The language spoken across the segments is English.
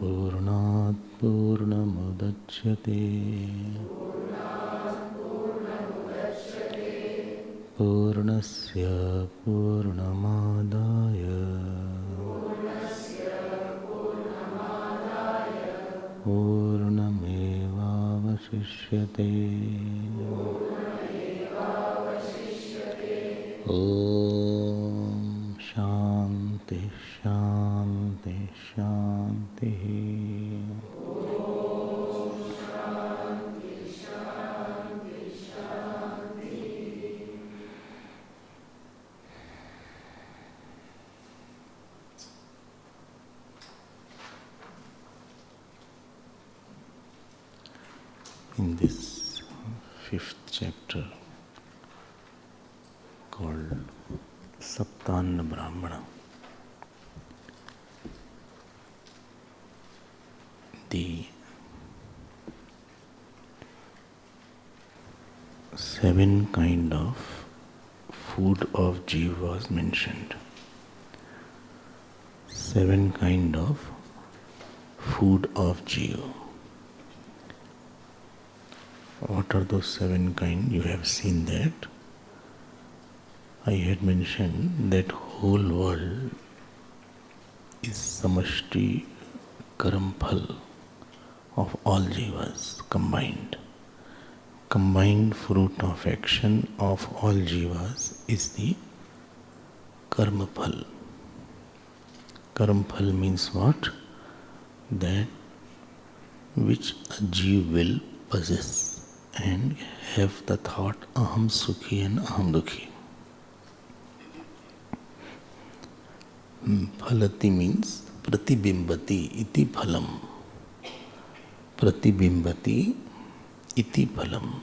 पूर्णात् पूर्णमुदच्यते पूर्णस्य पूर्णमादाय पूर्णमेवावशिष्यते। ॐ शान्ति शान्ति शान्तिः। In this fifth chapter called Saptanna Brahmana, the 7 kind of food of Jiva was mentioned. 7 kind of food of Jiva. What are those 7 kind? You have seen that. I had mentioned that whole world is samashti karamphal of all jivas combined. Combined fruit of action of all jivas is the karmaphal. Karmaphal means what? That which a jiva will possess and have the thought aham sukhi and aham dukhi. Phalati means pratibimbati iti phalam. Pratibimbati iti phalam.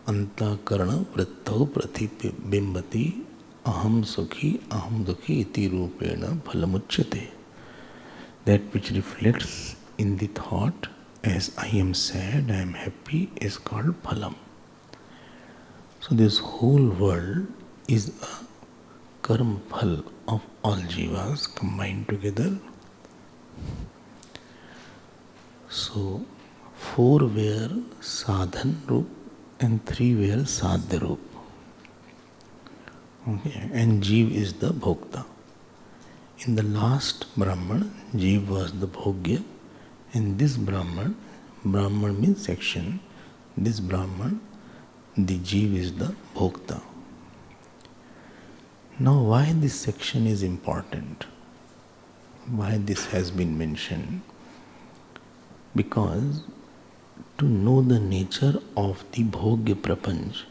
Antakarana vrittau pratibimbati aham sukhi aham dukhi iti rupena phalamuchyate. That which reflects in the thought as I am sad, I am happy is called phalam. So this whole world is a karma phal of all jivas combined together. So 4 were sadhan roop and 3 were sadhya roop. Okay, and jiva is the bhokta. In the last Brahman, jiva was the bhogya, and this Brahman means section, this Brahman, the jiva is the bhokta. Now why this section is important? Why this has been mentioned? Because to know the nature of the bhogya prapanch,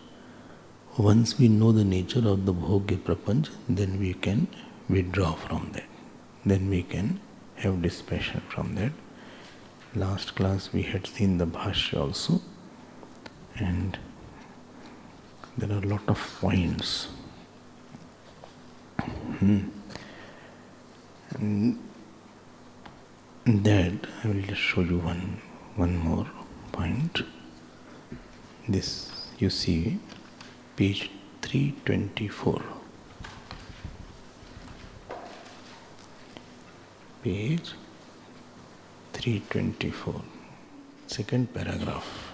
once we know the nature of the bhogya prapanch, then we can withdraw from that. Then we can have dispassion from that. Last class we had seen the bhashya also, and there are a lot of points. And that I will just show you one more point. This you see page 324. Page 324, second paragraph.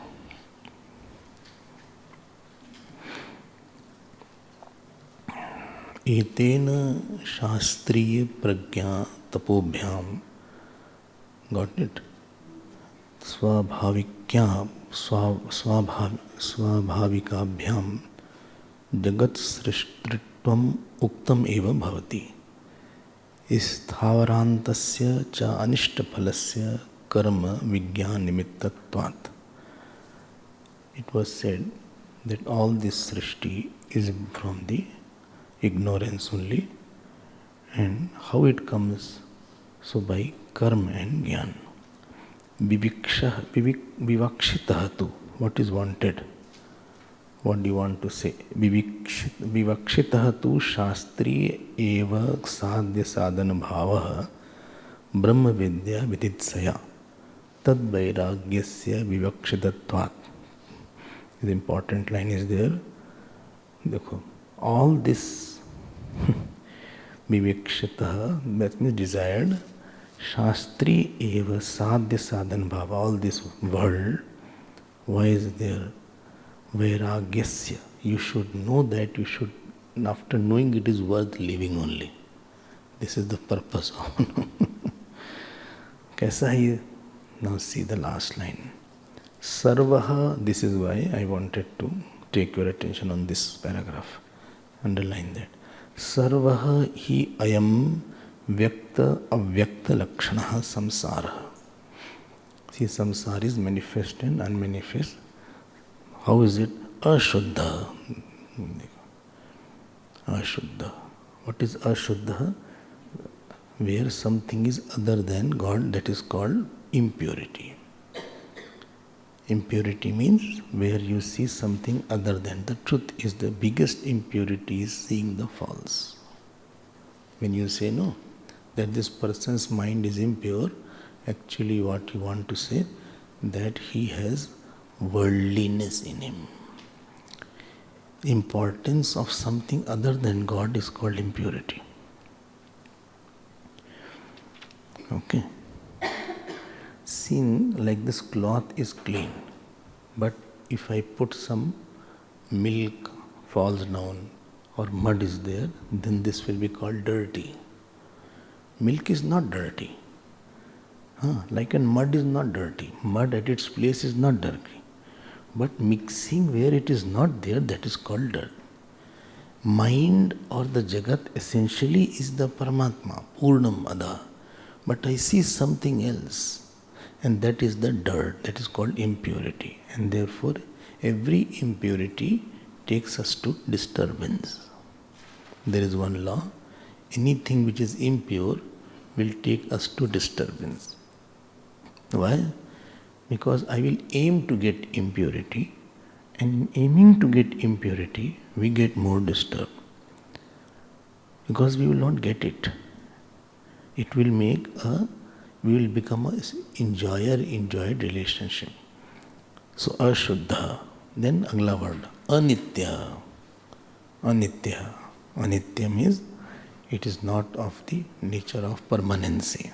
Etena shastriya prajna tapobhyam, got it? Swabhavikabhyam jagat srishtritvam uktam eva bhavati. स्थावरांतस्य च अनिष्टफलस्य कर्म विज्ञान निमित्तत्वात्. It was said that all this srishti is from the ignorance only, and how it comes? So by karma and jnana. Vivakshitah tu, what is wanted? What do you want to say? Vivakshitah tu shastriya eva sadhya sadhana bhavah brahma vidya viditsaya tad vairagyasya vivakshitatvat. The important line is there. All this Vivekshitah, that means desired. Shastri eva sadhya sadhan bhava. All this world, why is there? Vairagyasya. You should know that you should, after knowing it is worth living only. This is the purpose of. Kaisa hai? Now see the last line. Sarvaha, this is why I wanted to take your attention on this paragraph. Underline that. Sarvaha hi ayam vyakta avyakta lakshanaha samsara. See, samsara is manifest and unmanifest. How is it? Ashuddha. Ashuddha. What is ashuddha? Where something is other than God, that is called impurity. Impurity means where you see something other than the truth. Is the biggest impurity is seeing the false. When you say no, that this person's mind is impure, actually what you want to say, that he has worldliness in him. Importance of something other than God is called impurity. Okay. Seen like this cloth is clean, but if I put some milk falls down or mud is there, then this will be called dirty. Milk is not dirty. Like and mud is not dirty. Mud at its place is not dirty. But mixing where it is not there, that is called dirt. Mind or the Jagat essentially is the Paramatma, Purnam Adha. But I see something else, and that is the dirt, that is called impurity. And therefore, every impurity takes us to disturbance. There is one law, anything which is impure will take us to disturbance. Why? Because I will aim to get impurity, and in aiming to get impurity, we get more disturbed. Because we will not get it. It will we will become a enjoyed relationship. So, ashuddha. Then, agla word, anitya. Anitya. Anitya means it is not of the nature of permanency.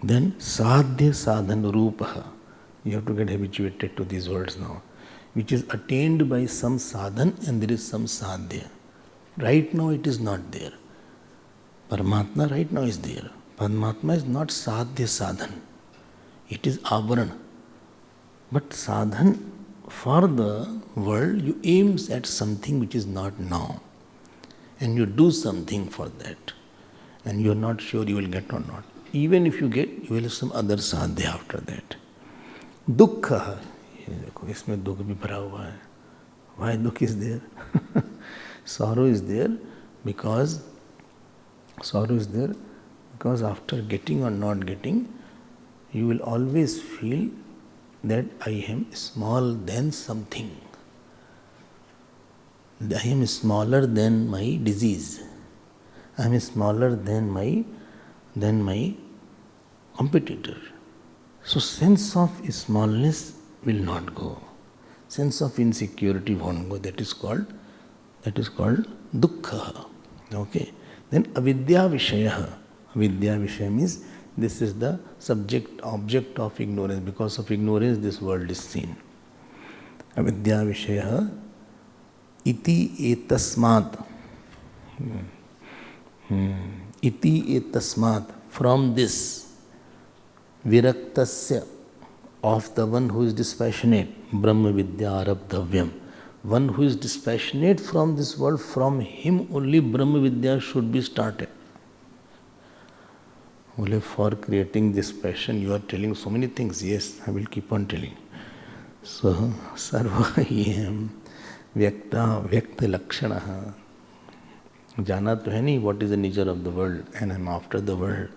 Then, sadhya sadhan rupaha. You have to get habituated to these words now. Which is attained by some sadhan and there is some sadhya. Right now it is not there. Paramatma right now is there. Paramatma is not sadhya sadhan. It is avaran. But sadhan for the world, you aims at something which is not now. And you do something for that. And you are not sure you will get or not. Even if you get, you will have some other sadhya after that. Dukkha. इसमें दुख भी भरा हुआ है. Why dukh is there? Sorrow is there because after getting or not getting, you will always feel that I am small than something. I am smaller than my disease. I am smaller than my competitor. So sense of smallness will not go. Sense of insecurity won't go. That is called dukkha. Okay. Then avidya vishaya. Avidya vishaya means this is the object of ignorance. Because of ignorance, this world is seen. Avidya vishaya iti etasmat. Iti etasmat. From this viraktasya, of the one who is dispassionate, Brahma Vidya Arabdhavyam. One who is dispassionate from this world, from him only Brahma Vidya should be started. Only for creating this passion, you are telling so many things. Yes, I will keep on telling. So, Sarva Yam Vyakta Lakshanaha. Jana to hai nahi what is the nature of the world, and I am after the world.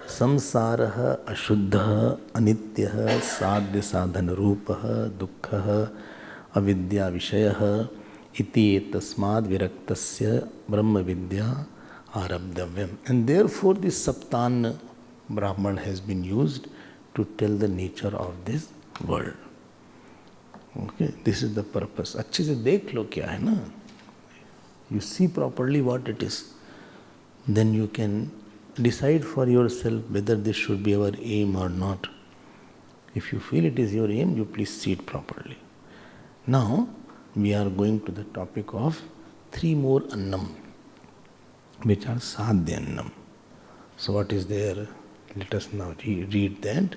Samsaraha ashuddha anityaha sadhya sadhana rupaha dukkha avidya vishayaha iti etasmad viraktasya brahma vidya arabdhavyam. And therefore this Saptan Brahman has been used to tell the nature of this world. Okay, this is the purpose. अच्छे से देख लो क्या है ना. You see properly what it is. then you can decide for yourself whether this should be our aim or not. If you feel it is your aim, you please see it properly. Now, we are going to the topic of 3 more annam, which are sadhya annam. So what is there? Let us now read that.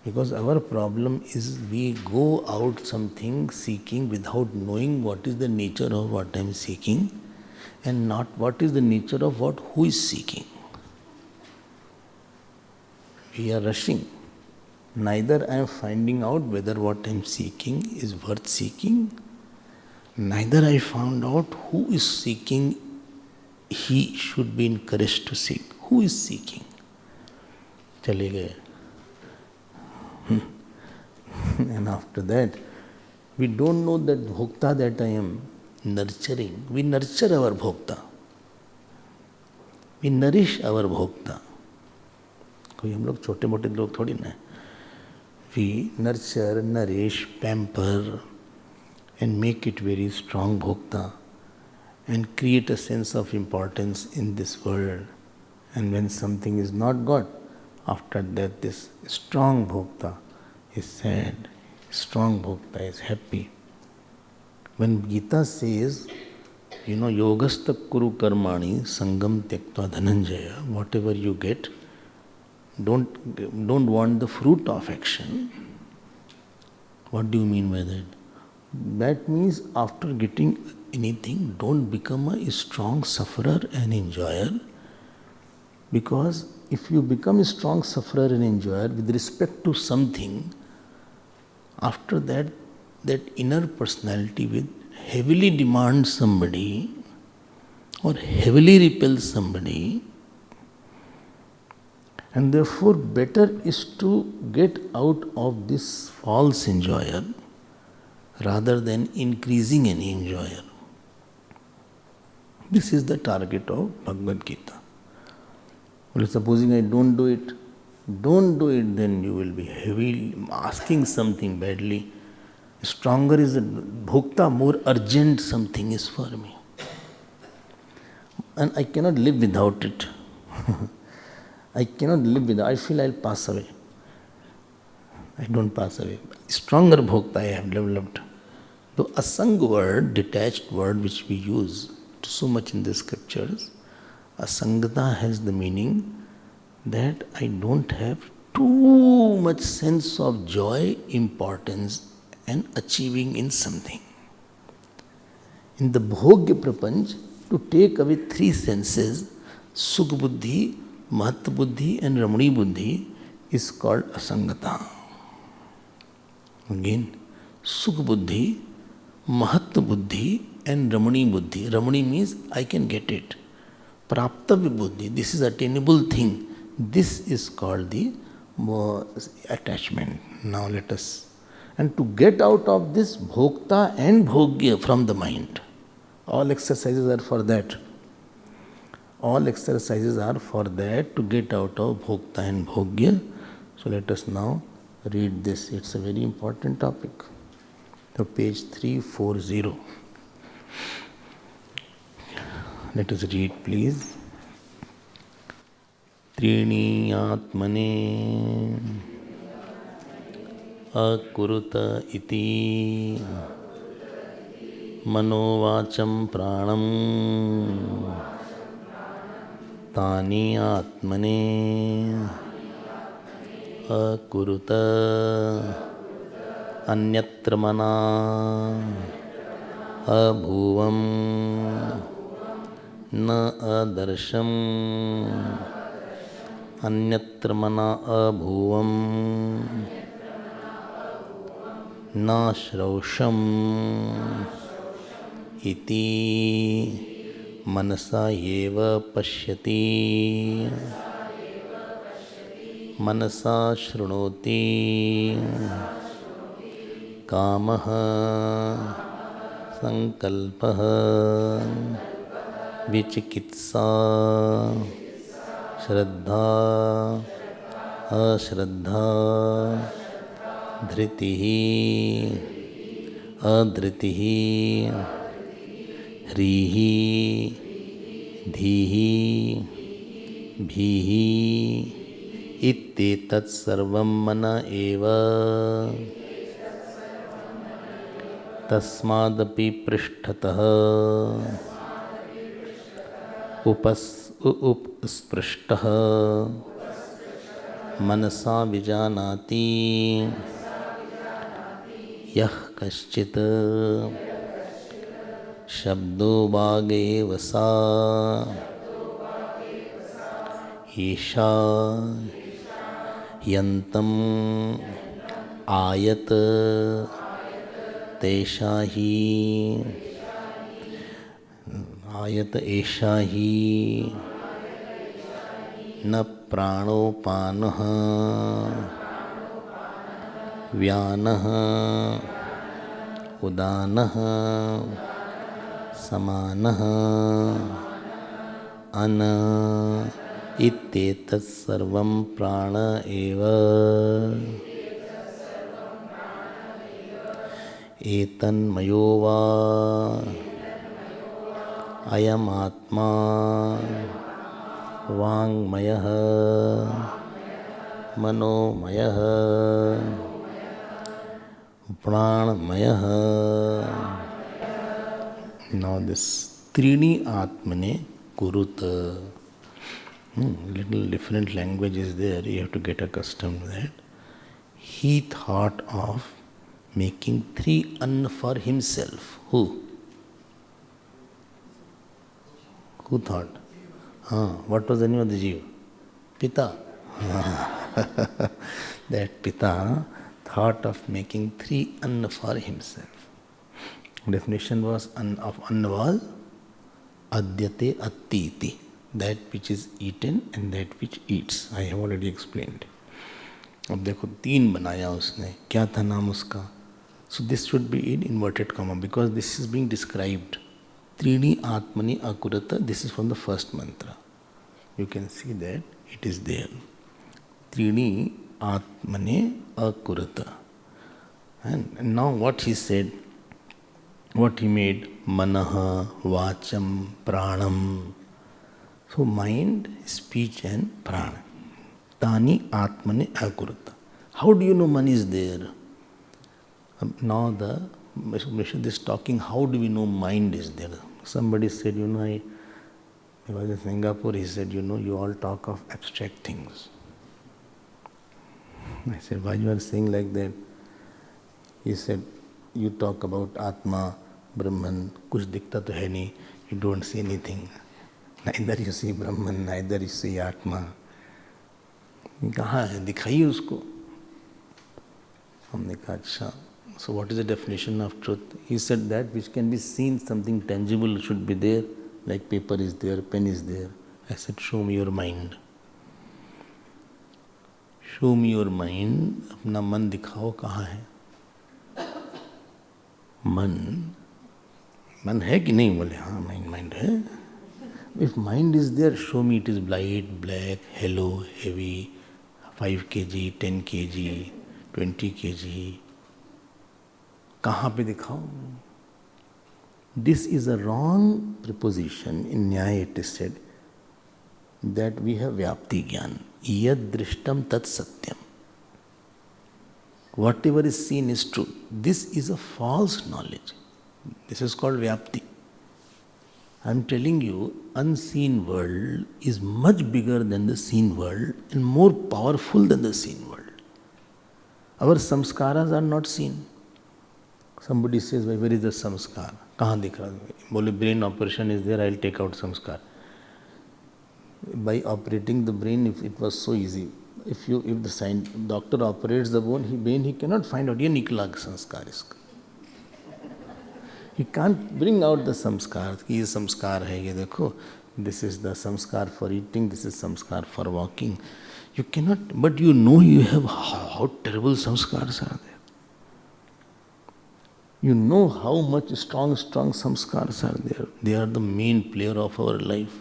Because our problem is we go out something seeking without knowing what is the nature of what I am seeking and not what is the nature of who is seeking. We are rushing. Neither I am finding out whether what I am seeking is worth seeking, neither I found out who is seeking. He should be encouraged to seek. Who is seeking? Chale gaye. And after that, we don't know that bhokta that I am nurturing. We nurture our bhokta. We nourish our bhokta. कोई हम लोग छोटे मोटे लोग थोड़ी ना. We nurture, nourish, pamper and make it very strong bhokta and create a sense of importance in this world. And when something is not got, after that this strong bhokta is sad, strong bhokta is happy. When Gita says, yogastha kuru karmani sangam tyaktva dhananjaya, whatever you get, don't want the fruit of action. What do you mean by that? That means after getting anything, don't become a strong sufferer and enjoyer. Because if you become a strong sufferer and enjoyer with respect to something, after that, that inner personality will heavily demand somebody or heavily repel somebody. And therefore, better is to get out of this false enjoyer rather than increasing an enjoyer. This is the target of Bhagavad Gita. Well, supposing I don't do it, then you will be heavily asking something badly. Stronger is the bhokta, more urgent something is for me. And I cannot live without it. I cannot live without. I feel I'll pass away. I don't pass away. Stronger bhokta I have developed. The asang word, detached word which we use so much in the scriptures, asangata has the meaning that I don't have too much sense of joy, importance and achieving in something. In the bhogya prapanch, to take away 3 senses, sukh buddhi, mahat buddhi and ramani buddhi, is called asangata. Again, sukh buddhi, mahat buddhi and ramani buddhi. Ramani means I can get it. Praptavya buddhi, this is attainable thing. This is called the attachment. Now let us. And to get out of this bhokta and bhogya from the mind. All exercises are for that. All exercises are for that, to get out of bhokta and bhogya. So let us now read this. It's a very important topic. So page 340. Let us read, please. Trini atmane akuruta iti manovacham pranam tani atmane akuruta anyatra mana abhuvam na adarsham अन्यत्र मना अभुवम न श्रौषम इति मनसा एव पश्यति मनसा शृणोति कामः संकल्पः विचिकित्सा श्रद्धा अश्रद्धा धृतिः अधृतिः ह्रीः धीहि भीहि इत्येतत् सर्वं मन एव तस्मादपि पृष्ठतः उपस्पृष्टः मनसा विजानाति यः कश्चित् शब्दो वागेव सा ईशा यन्तम् आयत तेषा ही आयत एषा ही न प्राणोपानः व्यानः उदानः समानः अन इत्येतत् सर्वं प्राण एव एतन्मयो वा अयमात्मा वाङ्मयः मनोमयः प्राणमयः. Now this त्रीणि आत्मने कुरुत. Little different language is there. You have to get accustomed to that. He thought of making three anna for himself. Who? Who thought? What was the name of the Jiva? Pita. That Pita thought of making three anna for himself. Definition was of anna was adyate attiti, that which is eaten and that which eats. I have already explained. अब देखो तीन बनाया उसने, क्या था नाम उसका? So this should be in inverted comma because this is being described. Trini Atmani Akurata, this is from the first mantra. You can see that it is there. Trini Atmane Akurata. And now what he said, what he made, Manaha, Vacham, Pranam. So mind, speech and prana. Tani Atmane Akurata. How do you know man is there? Now the Mishad is talking, how do we know mind is there? Somebody said, I was in Singapore, he said, you all talk of abstract things. I said, why you are saying like that? He said, you talk about Atma, Brahman, kuch dikta to hai nahi, you don't see anything. Neither you see Brahman, neither you see Atma. कहाँ है? दिखाइए उसको. हमने कहा अच्छा. So what is the definition of truth? He said that which can be seen, something tangible should be there, like paper is there, pen is there. I said, show me your mind. Show me your mind. अपना मन दिखाओ कहाँ है? मन है कि नहीं? बोले हाँ mind है. If mind is there, show me it is light, black, hello, heavy, 5 kg, 10 kg, 20 kg. कहाँ पे दिखाओ? This is a wrong preposition. In Nyaya it is said that we have Vyapti Gyan. Yad drishtam tat satyam. Whatever is seen is true. This is a false knowledge. This is called Vyapti. I am telling you, unseen world is much bigger than the seen world and more powerful than the seen world. Our samskaras are not seen. Somebody says, where is the samskar? कहाँ दिख रहा है? बोले brain operation is there, I will take out samskar. By operating the brain, if it was so easy, if the doctor operates the brain, he cannot find out ये निकला संस्कार इसका. He can't bring out the samskar. कि ये samskar है, ये देखो. This is the samskar for eating. This is samskar for walking. You cannot, but you know you have how terrible samskars are there. You know how much strong samskars are there. They are the main player of our life.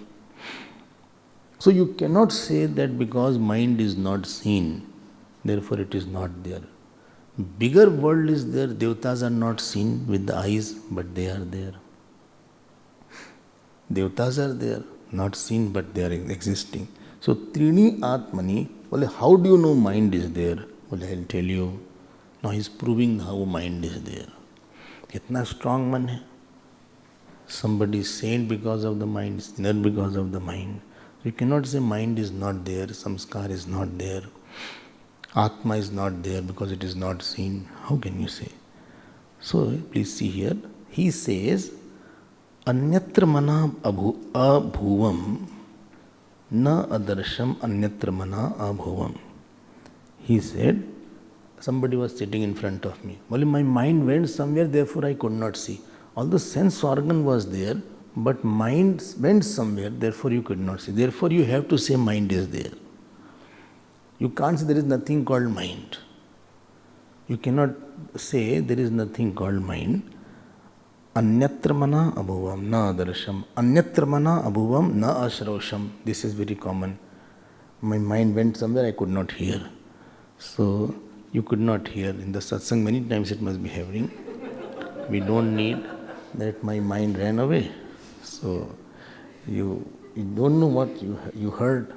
So you cannot say that because mind is not seen, therefore it is not there. Bigger world is there. Devatas are not seen with the eyes, but they are there. Devatas are there. not seen, but they are existing. So Trini Atmani, well, how do you know mind is there? Well, I'll tell you. Now he's proving how mind is there. कितना strong मन है. Somebody is saint because of the mind, sinner because of the mind. You cannot say mind is not there, samskar is not there, Atma is not there because it is not seen. How can you say? So please see here. He says, Anyatra mana abhuvam na adarsham anyatra mana abhuvam. He said, somebody was sitting in front of me. Well, my mind went somewhere, therefore I could not see. Although sense organ was there, but mind went somewhere, therefore you could not see. Therefore you have to say mind is there. You can't say there is nothing called mind. You cannot say there is nothing called mind. Anyatra mana abhuvam na adarsham. Anyatra mana abhuvam na ashrosham. This is very common. My mind went somewhere, I could not hear. So you could not hear. In the satsang many times it must be happening. We don't need that my mind ran away. So you don't know what you heard.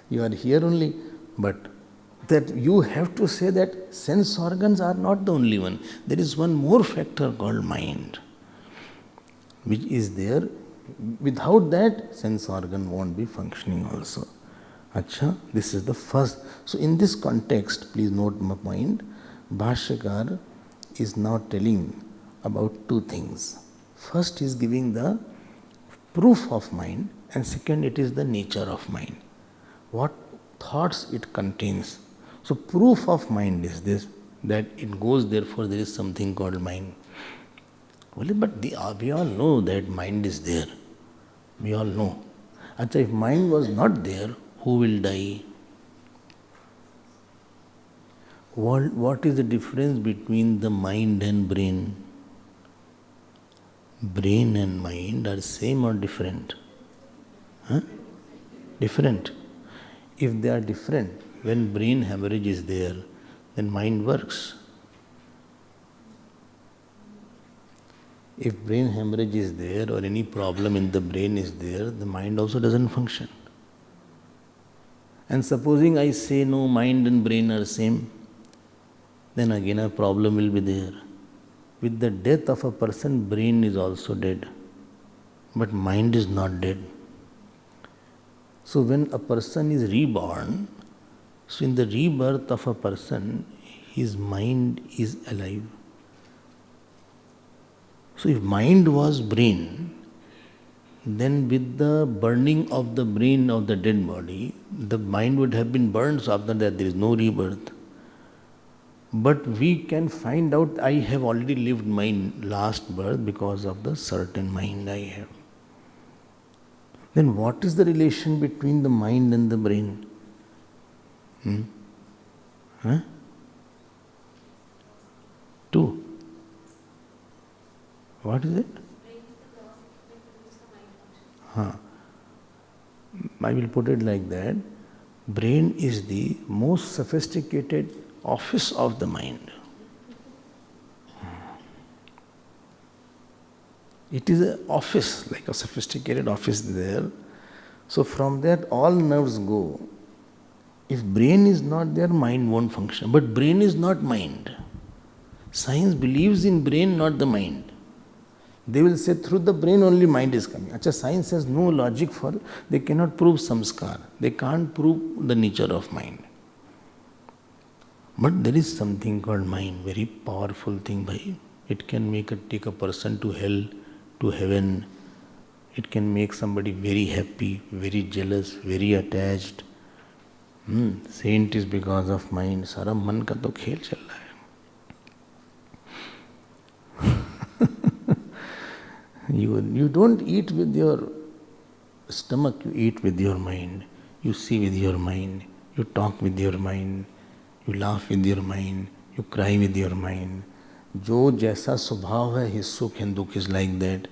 You are here only, but that you have to say that sense organs are not the only one. There is one more factor called mind, which is there. Without that, sense organ won't be functioning also. Acha, this is the first. So in this context, please note my point. Bhashyakar is now telling about two things. First is giving the proof of mind, and second it is the nature of mind. What thoughts it contains. So proof of mind is this, that it goes, therefore there is something called mind. Well, but we all know that mind is there. We all know. Acha, if mind was not there, who will die? What is the difference between the mind and brain? Brain and mind are same or different? Different. If they are different, when brain hemorrhage is there, then mind works. If brain hemorrhage is there or any problem in the brain is there, the mind also doesn't function. And supposing I say no, mind and brain are same, then again a problem will be there. With the death of a person, brain is also dead, but mind is not dead. So when a person is reborn, so in the rebirth of a person, his mind is alive. So if mind was brain, then with the burning of the brain of the dead body, the mind would have been burned, so after that there is no rebirth. But we can find out I have already lived my last birth because of the certain mind I have. Then what is the relation between the mind and the brain? Two. What is it? I will put it like that. Brain is the most sophisticated office of the mind. It is an office, like a sophisticated office there. So from that all nerves go. If brain is not there, mind won't function. But brain is not mind. Science believes in brain, not the mind. They will say through the brain only mind is coming. Acha, science has no logic for, they cannot prove samskar. They can't prove the nature of mind. But there is something called mind, very powerful thing, bhai. It can take a person to hell, to heaven. It can make somebody very happy, very jealous, very attached. Saint is because of mind. Sara man ka to khel chal raha hai. You don't eat with your stomach, you eat with your mind. You see with your mind. You talk with your mind. You laugh with your mind. You cry with your mind. जो जैसा स्वभाव है, his sukh and dukh is like that.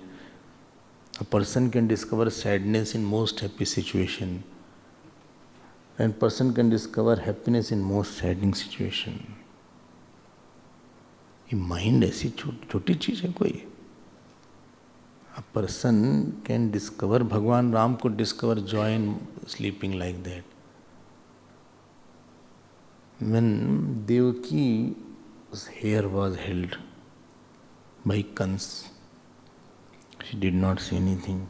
A person can discover sadness in most happy situation, and person can discover happiness in most saddening situation. ये mind ऐसी छोटी चीज है कोई? A person can discover, Bhagwan Ram could discover joy in sleeping like that. When Devaki's hair was held by Kans, she did not say anything.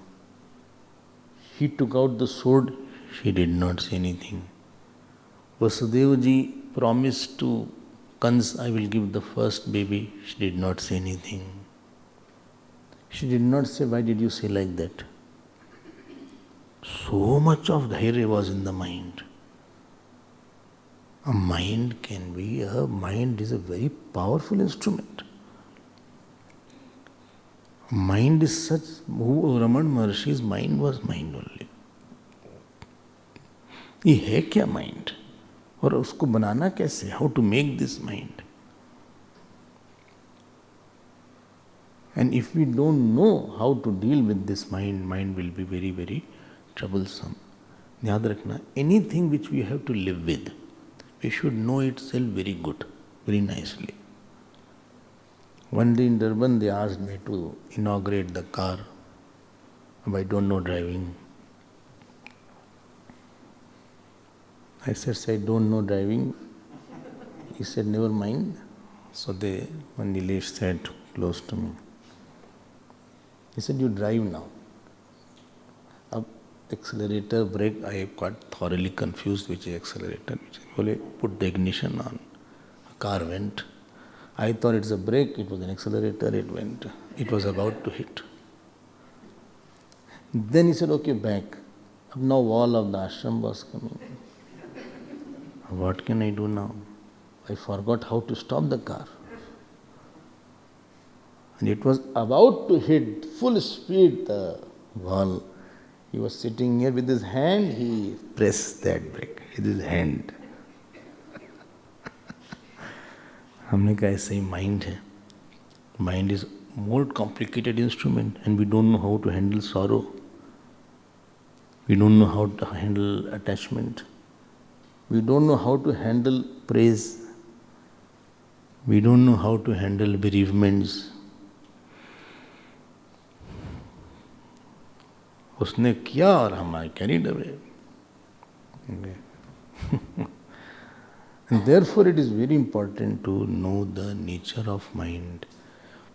He took out the sword, she did not say anything. Vasudevji promised to Kans, I will give the first baby, she did not say anything. She did not say, why did you say like that? So much of dhairya was in the mind. A mind is a very powerful instrument. Mind is such, Raman Maharshi's mind was mind only. ये है क्या mind? और उसको बनाना कैसे? How to make this mind? And if we don't know how to deal with this mind, mind will be very, very troublesome. याद रखना, anything which we have to live with, we should know itself very good, very nicely. One day in Durban, they asked me to inaugurate the car. I don't know driving. I said, I don't know driving. He said, never mind. So one Nilesh sat close to me. He said, you drive now. Up accelerator, brake, I got thoroughly confused which is accelerator. Put the ignition on. Car went. I thought it's a brake, it was an accelerator, it went. It was about to hit. Then he said, okay, back. Now wall of the ashram was coming. What can I do now? I forgot how to stop the car. And it was about to hit full speed the wall. He was sitting here with his hand, he pressed that brake with his hand. हमने कहा ऐसा ही mind है. Mind is more complicated instrument and we don't know how to handle sorrow. We don't know how to handle attachment. We don't know how to handle praise. We don't know how to handle bereavements. उसने किया और हम carried away. And therefore it is very important to know the nature of mind.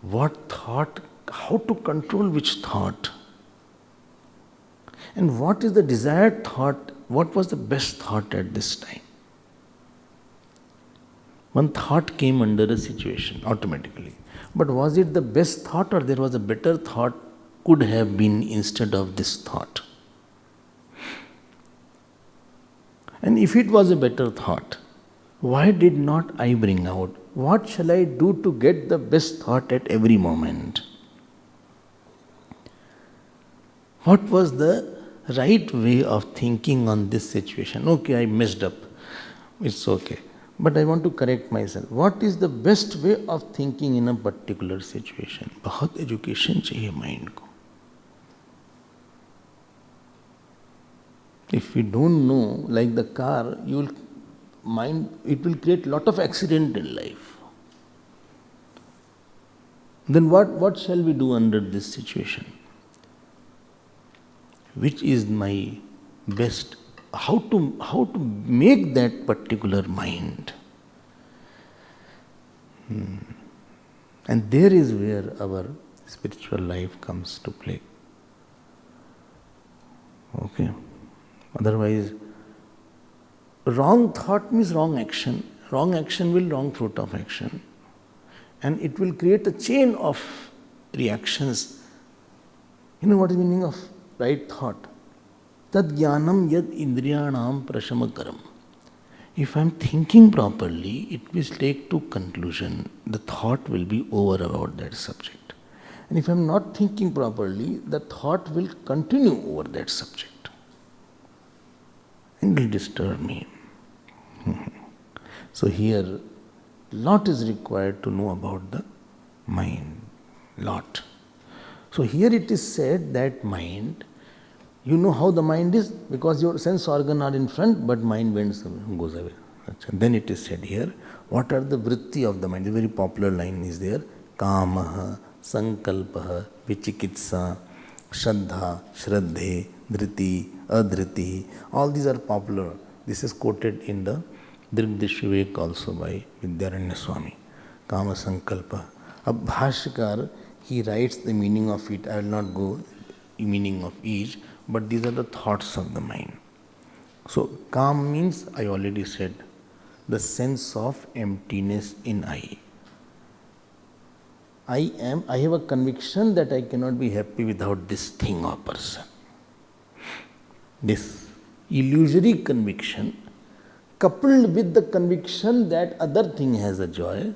What thought, how to control which thought. And what is the desired thought, what was the best thought at this time. One thought came under a situation automatically. But was it the best thought or there was a better thought could have been instead of this thought? And if it was a better thought, why did not I bring out? What shall I do to get the best thought at every moment? What was the right way of thinking on this situation? Okay, I messed up. It's okay. But I want to correct myself. What is the best way of thinking in a particular situation? बहुत education चाहिए mind को. If you don't know, like the car, it will create lot of accident in life. Then what shall we do under this situation? Which is my best? How to make that particular mind? And there is where our spiritual life comes to play. Okay. Otherwise, wrong thought means wrong action. Wrong action will wrong fruit of action. And it will create a chain of reactions. You know what is the meaning of right thought? Tad jnanam yad indriyanam prashamakaram. If I am thinking properly, it will take to conclusion. The thought will be over about that subject. And if I am not thinking properly, the thought will continue over that subject. And will disturb me. So here, lot is required to know about the mind. Lot. So here it is said that mind, you know how the mind is because your sense organ are in front, but mind goes away. Then it is said here, what are the vritti of the mind? A very popular line is there. Kamaha, sankalpa, vichikitsa, shraddha, shraddhe, dhriti, adhriti. All these are popular. This is quoted in the Dirgdashvivek also by Vidyaranya Swami. Kama sankalpa. A Bhashyakar, he writes the meaning of it. I will not go meaning of each, but these are the thoughts of the mind. So, calm means, I already said, the sense of emptiness in I. I have a conviction that I cannot be happy without this thing or person. This illusory conviction, coupled with the conviction that other thing has a joy,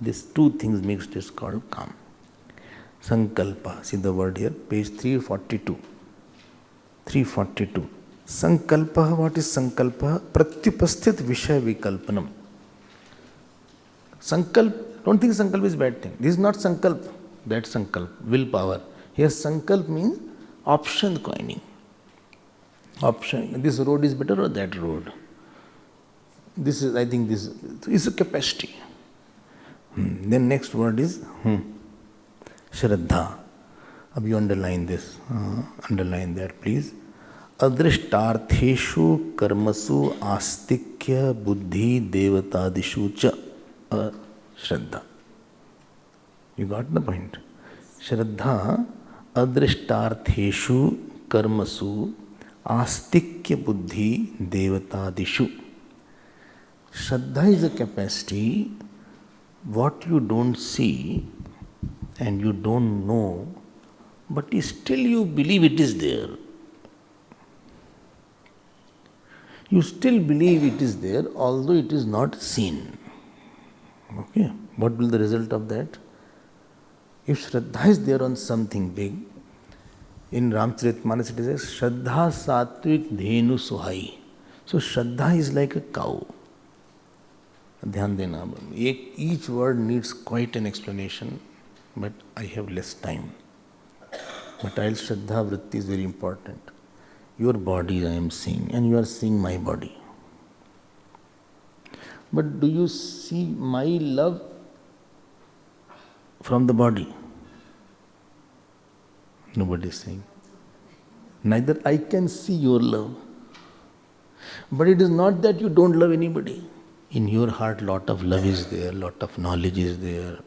these two things mixed is called calm. Sankalpa, see the word here, page 342. 342. Sankalpa, what is Sankalpa? Pratyupasthit Vishaya Vikalpanam. Sankalp, don't think Sankalp is bad thing. This is not Sankalp, that Sankalp, willpower. Here Sankalp means option coining. Option, this road is better or that road? This is, I think this is a capacity. Then next word is Shraddha. Ab you underline this, underline that please. Adrishtartheshu karmasu astikya buddhi devatadishu cha Shraddha. You got the point? Shraddha adrishtartheshu karmasu astikya buddhi devatadishu. Shraddha is a capacity, what you don't see and you don't know, but still you believe it is there. You still believe it is there, although it is not seen. Okay, what will the result of that? If Shraddha is there on something big, in Ramcharitmanas it says, Shraddha Satvik Dhenu Suhai. So Shraddha is like a cow. Dhyan dena. Each word needs quite an explanation, but I have less time. Material Shraddha Vritti is very important. Your body I am seeing, and you are seeing my body. But do you see my love from the body? Nobody is saying. Neither I can see your love. But it is not that you don't love anybody. In your heart, lot of love is there, lot of knowledge is there,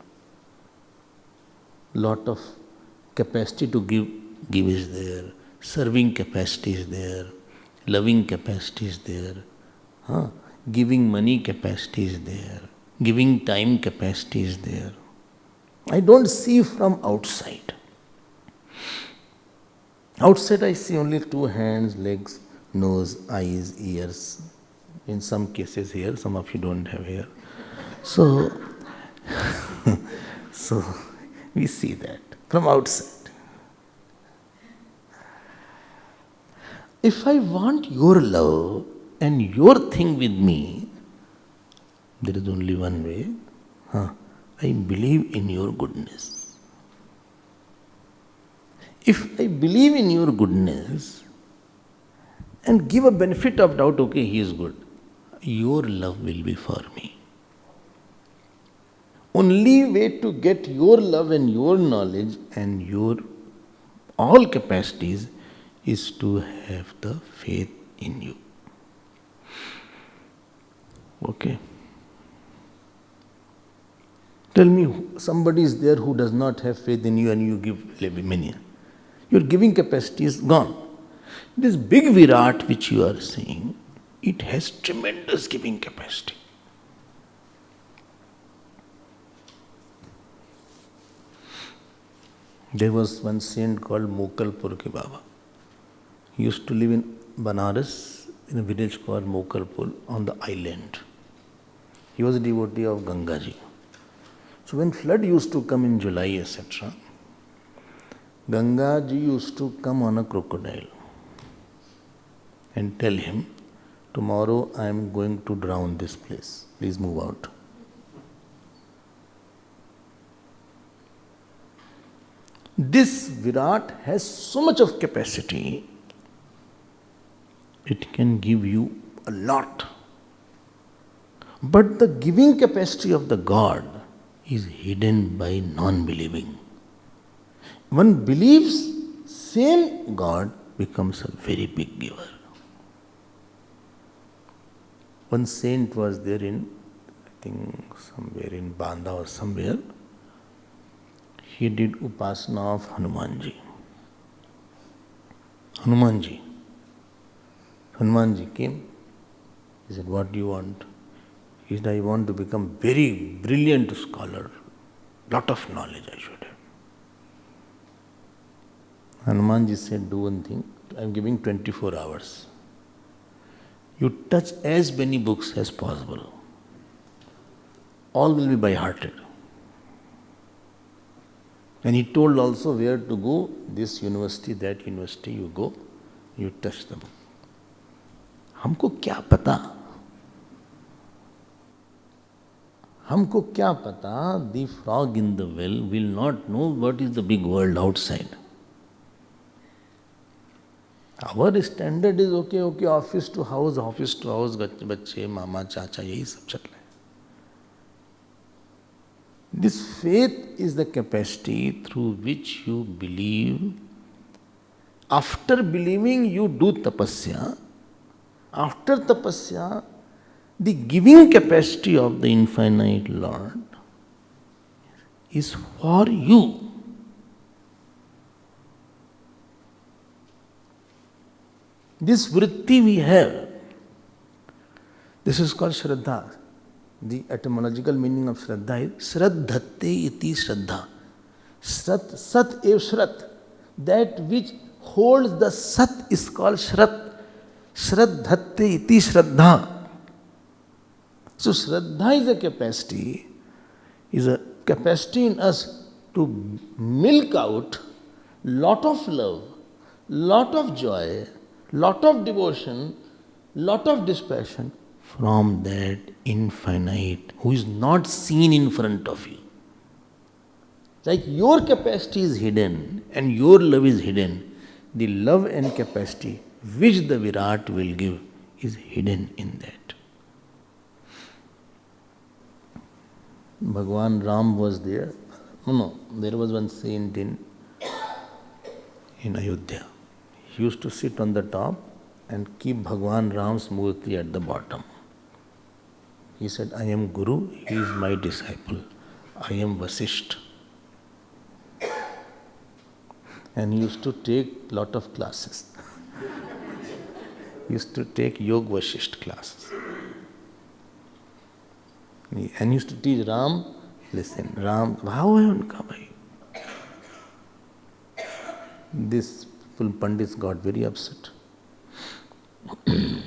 lot of capacity to give is there, serving capacity is there, loving capacity is there, giving money capacity is there, giving time capacity is there. I don't see from outside. Outside I see only two hands, legs, nose, eyes, ears. In some cases here, some of you don't have hair. So we see that from outside. If I want your love and your thing with me, there is only one way. I believe in your goodness. If I believe in your goodness and give a benefit of doubt, okay, he is good, your love will be for me. Only way to get your love and your knowledge and your all capacities is to have the faith in you. Okay. Tell me, somebody is there who does not have faith in you and you give many. Your giving capacity is gone. This big Virat which you are seeing, it has tremendous giving capacity. There was one saint called Mokalpur Ke Baba. He used to live in Banaras, in a village called Mokalpur on the island. He was a devotee of Gangaji. So when flood used to come in July, etc., Gangaji used to come on a crocodile and tell him, tomorrow I am going to drown this place. Please move out. This Virat has so much of capacity, it can give you a lot. But the giving capacity of the God is hidden by non-believing. one believes same God becomes a very big giver. One saint was there in, I think somewhere in Banda or somewhere. He did upasana of Hanumanji. Hanumanji came. He said, what do you want? He said, I want to become very brilliant scholar. Lot of knowledge I should have. Hanumanji said, do one thing. I am giving 24 hours. You touch as many books as possible. All will be by hearted. And he told also where to go, this university, that university, you go, you touch the book. हमको क्या पता? हमको क्या पता? The frog in the well will not know what is the big world outside. Our standard is okay, office to house, बच्चे, मामा, चाचा, यही सब चल रहा है. This faith is the capacity through which you believe. After believing, you do tapasya. After tapasya, the giving capacity of the infinite Lord is for you. This vritti we have, this is called Shraddha. The etymological meaning of Shraddha is Shraddhate iti Shraddha. Sat ev Shrat. That which holds the Sat is called Shrat. Shraddhate iti Shraddha. So Shraddha is a capacity in us to milk out lot of love, lot of joy, lot of devotion, lot of dispassion from that infinite who is not seen in front of you. Like your capacity is hidden and your love is hidden, the love and capacity which the Virat will give is hidden in that. Bhagwan Ram was there. No, there was one saint in Ayodhya. He used to sit on the top and keep Bhagwan Ram's murti at the bottom. He said, I am Guru, he is my disciple. I am Vasisht. And he used to take lot of classes. He used to take Yog Vasisht classes. And he used to teach Ram, listen, Ram, how hai unka bhai? This Pandits got very upset. They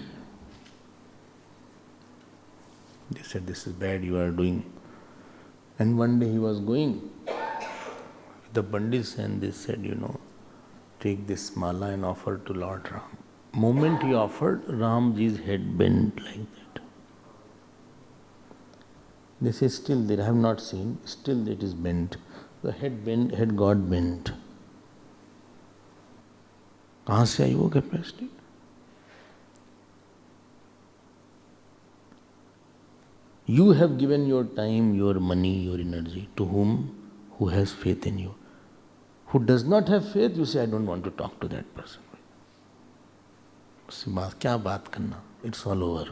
said, this is bad you are doing. And one day he was going with the Pandits and they said, take this mala and offer to Lord Ram. Moment he offered, Ramji's head bent like that. They say, still they have not seen, still it is bent. The head got bent. कहाँ से आई वो capacity? You have given your time, your money, your energy to whom? Who has faith in you. Who does not have faith, you say, I don't want to talk to that person. उससे बात क्या बात करना? It's all over.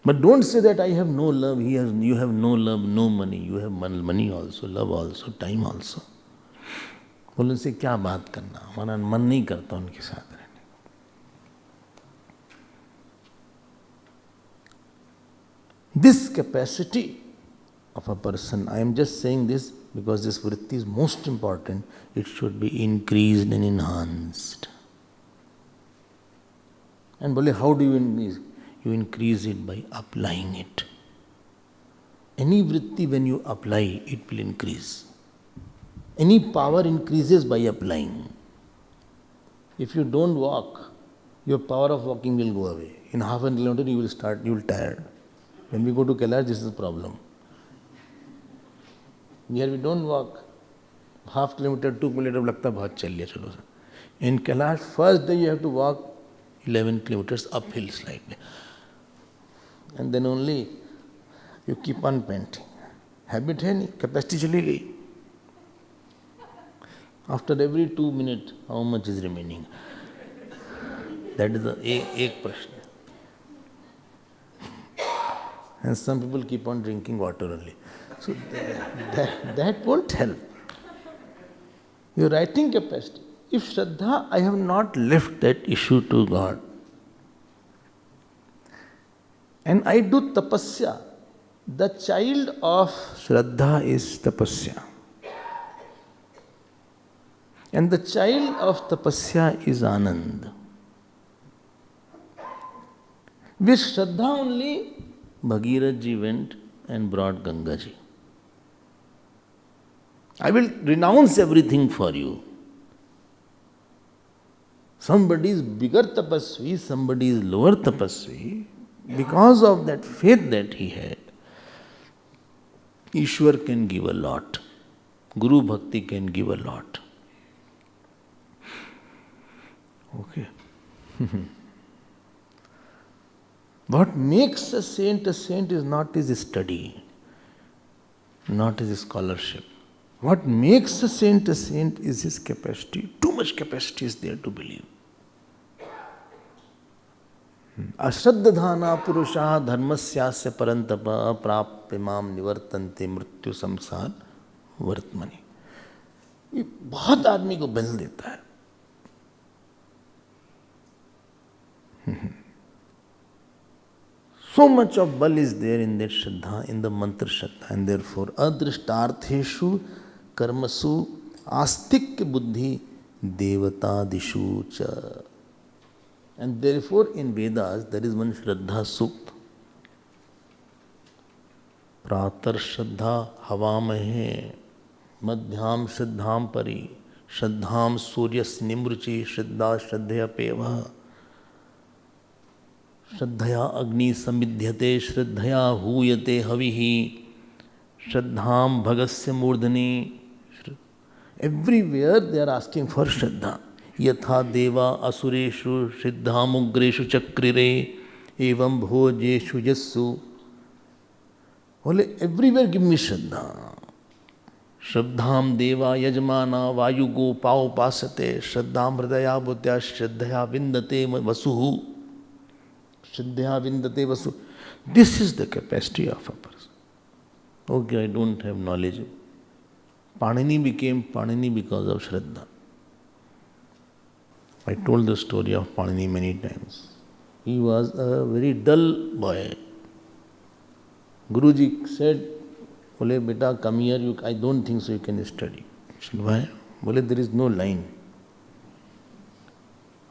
But don't say that I have no love, you have no love, no money. You have money also, love also, time also. बोलो उनसे क्या बात करना? हमारा मन नहीं करता उनके साथ रहने. This capacity of a person, I am just saying this because this vritti is most important. It should be increased and enhanced. And बोले, how do you increase? You increase it by applying it. Any vritti, when you apply, it will increase. Any power increases by applying. If you don't walk, your power of walking will go away. In half a kilometer, you will tired. When we go to Kailash, this is the problem. Here we don't walk. Half kilometer, 2 kilometer, लगता बहुत चल लिया चलो. In Kailash, first day you have to walk 11 kilometers uphill slightly. And then only you keep on painting. Habit है नहीं, capacity चली गई. After every 2 minutes, how much is remaining? That is एक प्रश्न. And some people keep on drinking water only. So that won't help. Your writing capacity. If Shraddha, I have not left that issue to God. And I do tapasya. The child of Shraddha is tapasya. And the child of tapasya is Anand. With Shraddha only, Bhagirath ji went and brought Ganga ji. I will renounce everything for you. Somebody is bigger tapasvi, somebody is lower tapasvi. Because of that faith that he had, Ishwar can give a lot. Guru Bhakti can give a lot. Okay. What makes a saint is not his study, not his scholarship. What makes a saint is his capacity. Too much capacity is there to believe. Ashraddhana purusha dharmasyasya parantapa aprapya mam nivartante mrityu samsar vartmani. ये बहुत आदमी को बल देता है. So much of bal is there in that Shraddha, in the mantra Shraddha, and therefore adrishtartheshu karmasu astikya buddhi devatadishu cha. And therefore in Vedas there is one Shraddha Sukta. Pratar Shraddha havamahe madhyam Shraddham pari Shraddham suryas nimruchi Shraddha Shraddhaya peva Shraddhaya Agni Samidhyate Shraddhaya Huyate Havihi Shraddham Bhagasya Murdhani. Everywhere they are asking for Shraddha. Yatha Deva Asureshu Shraddham Ugreshu Chakrire Evam Bhojeshu Yassu. Only everywhere give me Shraddha. Shraddham Deva Yajmana Vayugo Pao Pasate Shraddham Hridaya Bhutya Shraddhaya Vindate Vasuhu. Shraddhya Vindate Vasu. This is the capacity of a person. Okay, I don't have knowledge. Panini became Panini because of Shraddha. I told the story of Panini many times. He was a very dull boy. Guruji said, Bole, beta, come here, I don't think so you can study. I said, why? Bole, there is no line.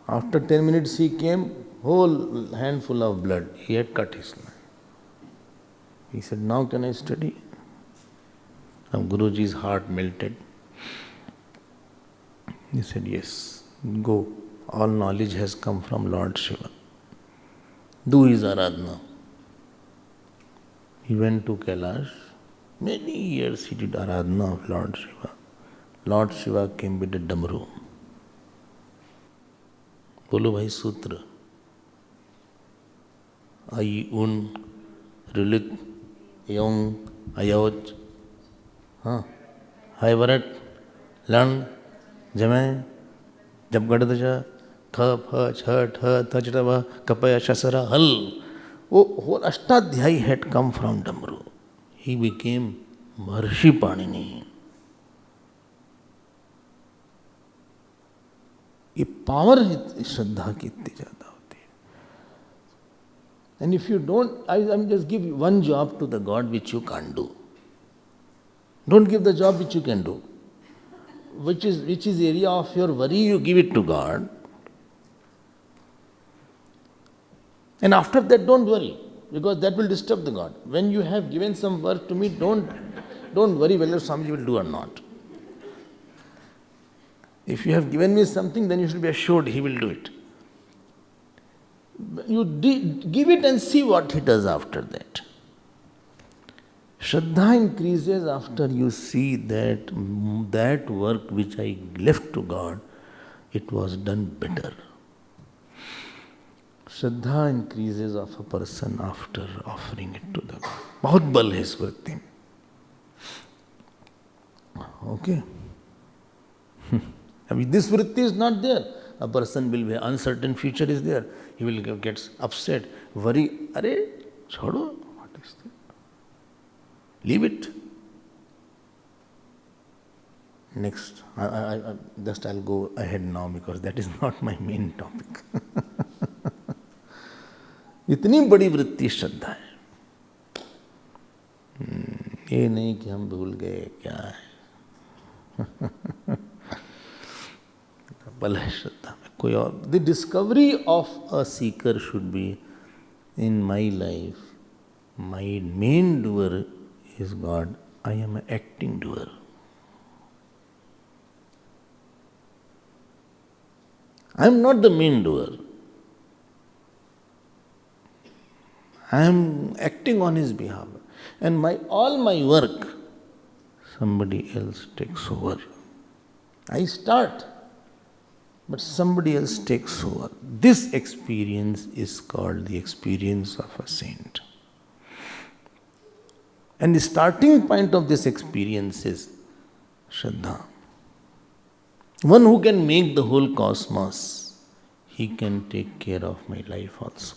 After 10 minutes he came, whole handful of blood. He had cut his line. He said, now can I study? Now Guruji's heart melted. He said, yes, go. All knowledge has come from Lord Shiva. Do his aradhana. He went to Kailash. Many years he did aradhana of Lord Shiva. Lord Shiva came with a damru. बोलो भाई सूत्र. आई उन relic Yong अयोज हाँ हाय वरट लन जमे जब गढ़ जा ख फ छ ठ थ च व कपय शसरा हल. वो whole Ashtadhyayi had come from Damru. He became Maharshi Panini. ये पावर श्रद्धा की इतनी ज्यादा होती है. And if you don't, I'm just give one job to the God which you can't do. Don't give the job which you can do. Which is area of your worry, you give it to God. And after that, don't worry, because that will disturb the God. When you have given some work to me, don't worry whether Swamiji will do or not. If you have given me something, then you should be assured he will do it. You give it and see what he does after that. Shraddha increases after you see that work which I left to God, it was done better. Shraddha increases of a person after offering it to the God. बहुत बल है इस वृत्ति में. Okay. I mean, this vritti is not there. A person will be uncertain future is there. He will get upset, worry. Are, chodo. What is that? Leave it. Next, I'll go ahead now because that is not my main topic. इतनी बड़ी वृत्ति श्रद्धा है, ये नहीं कि हम भूल गए क्या है. बल है श्रद्धा में कोई और. The discovery of a seeker should be in my life, my main doer is God, I am a acting doer. I am not the main doer. I am acting on his behalf. And all my work, somebody else takes over. I start, but somebody else takes over. This experience is called the experience of a saint. And the starting point of this experience is Shraddha. One who can make the whole cosmos, he can take care of my life also.